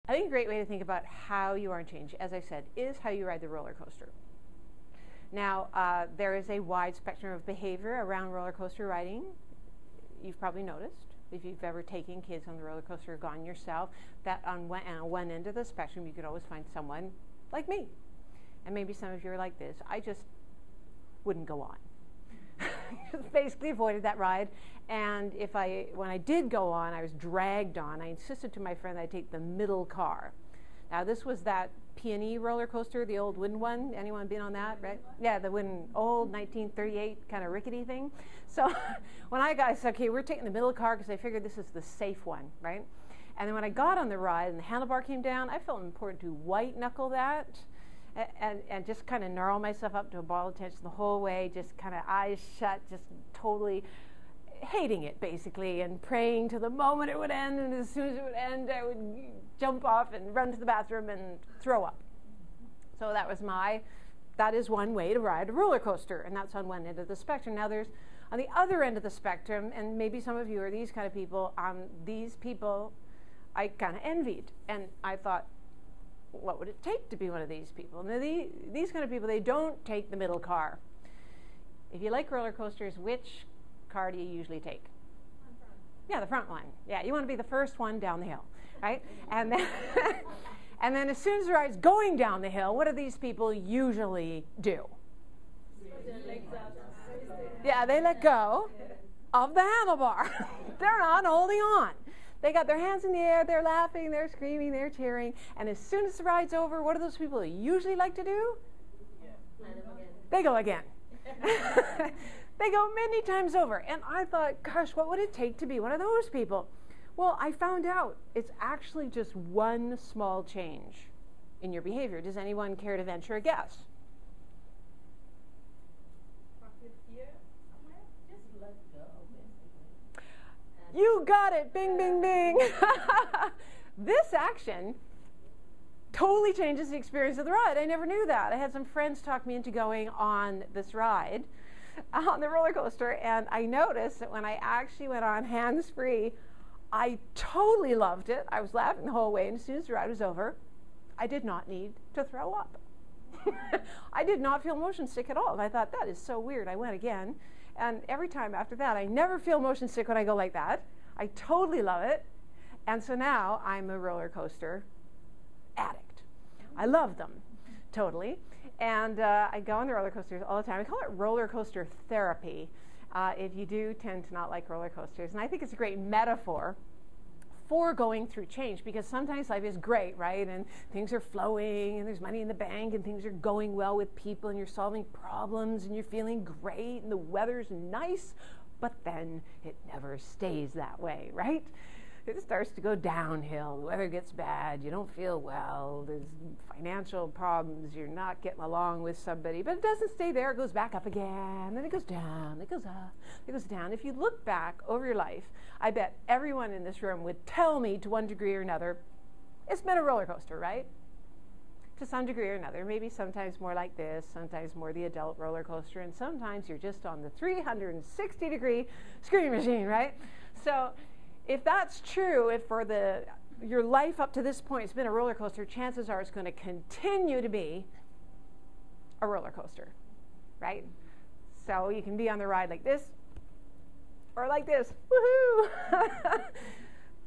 I think a great way to think about how you are in change, as I said, is how you ride the roller coaster. Now, there is a wide spectrum of behavior around roller coaster riding. You've probably noticed, if you've ever taken kids on the roller coaster or gone yourself, that on one end of the spectrum, you could always find someone like me. And maybe some of you are like this. I just wouldn't go on. Just basically avoided that ride. And when I did go on, I was dragged on. I insisted to my friend that I take the middle car. Now, this was that P&E roller coaster, the old wooden one. Anyone been on that, right? Yeah, the wooden, old 1938 kind of rickety thing. So when I said, okay, we're taking the middle car because I figured this is the safe one, right? And then when I got on the ride and the handlebar came down, I felt important to white knuckle that and just kind of gnarl myself up to a ball of tension the whole way, just kind of eyes shut, just totally hating it, basically, and praying to the moment it would end, and as soon as it would end, I would jump off and run to the bathroom and throw up. So that is one way to ride a roller coaster, and that's on one end of the spectrum. Now there's, on the other end of the spectrum, and maybe some of you are these kind of people, these people I kind of envied, and I thought, what would it take to be one of these people? Now these kind of people, they don't take the middle car. If you like roller coasters, which car do you usually take? Yeah, the front one. Yeah, you want to be the first one down the hill, right? And then, and then as soon as the ride's going down the hill, what do these people usually do? Yeah, they let go of the handlebar. They're not holding on. They got their hands in the air, they're laughing, they're screaming, they're cheering, and as soon as the ride's over, what do those people usually like to do? They go again. They go many times over. And I thought, gosh, what would it take to be one of those people? Well, I found out it's actually just one small change in your behavior. Does anyone care to venture a guess? You got it. Bing, bing, bing. This action totally changes the experience of the ride. I never knew that. I had some friends talk me into going on this ride on the roller coaster, and I noticed that when I actually went on hands-free, I totally loved it. I was laughing the whole way, and as soon as the ride was over, I did not need to throw up. I did not feel motion sick at all. I thought, that is so weird. I went again, and every time after that, I never feel motion sick when I go like that. I totally love it, and so now I'm a roller coaster addict. I love them, totally. And I go on the roller coasters all the time. I call it roller coaster therapy if you do tend to not like roller coasters. And I think it's a great metaphor for going through change, because sometimes life is great, right? And things are flowing, and there's money in the bank, and things are going well with people, and you're solving problems, and you're feeling great, and the weather's nice, but then it never stays that way, right? It starts to go downhill. The weather gets bad. You don't feel well. There's financial problems. You're not getting along with somebody. But it doesn't stay there. It goes back up again. Then it goes down. It goes up. It goes down. If you look back over your life, I bet everyone in this room would tell me to one degree or another, it's been a roller coaster, right? To some degree or another. Maybe sometimes more like this, sometimes more the adult roller coaster, and sometimes you're just on the 360-degree screaming machine, right? So if that's true, if for your life up to this point it's been a roller coaster, chances are it's going to continue to be a roller coaster, right? So you can be on the ride like this or like this. Woohoo!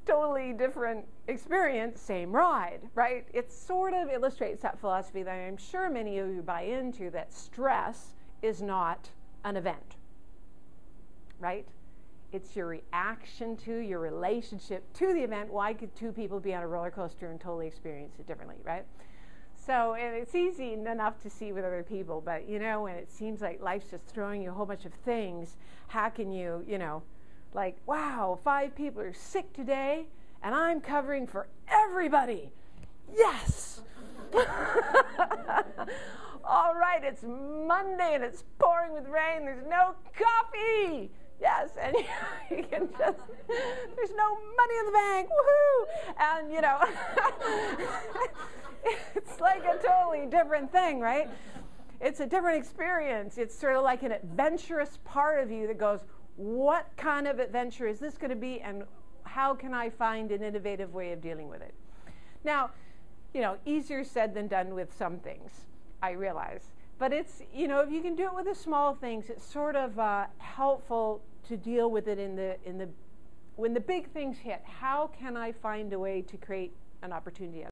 Totally different experience, same ride, right? It sort of illustrates that philosophy that I'm sure many of you buy into, that stress is not an event, right? It's your reaction to, your relationship to the event. Why could two people be on a roller coaster and totally experience it differently, right? So, and it's easy enough to see with other people, but you know, when it seems like life's just throwing you a whole bunch of things, how can you, like, wow, 5 people are sick today, and I'm covering for everybody. Yes! All right, it's Monday, and it's pouring with rain. There's no coffee. Yes, and you can just, there's no money in the bank, woohoo! And, it's like a totally different thing, right? It's a different experience. It's sort of like an adventurous part of you that goes, what kind of adventure is this going to be, and how can I find an innovative way of dealing with it? Now, you know, easier said than done with some things, I realize. But it's, you know, if you can do it with the small things, it's sort of helpful to deal with it when the big things hit. How can I find a way to create an opportunity?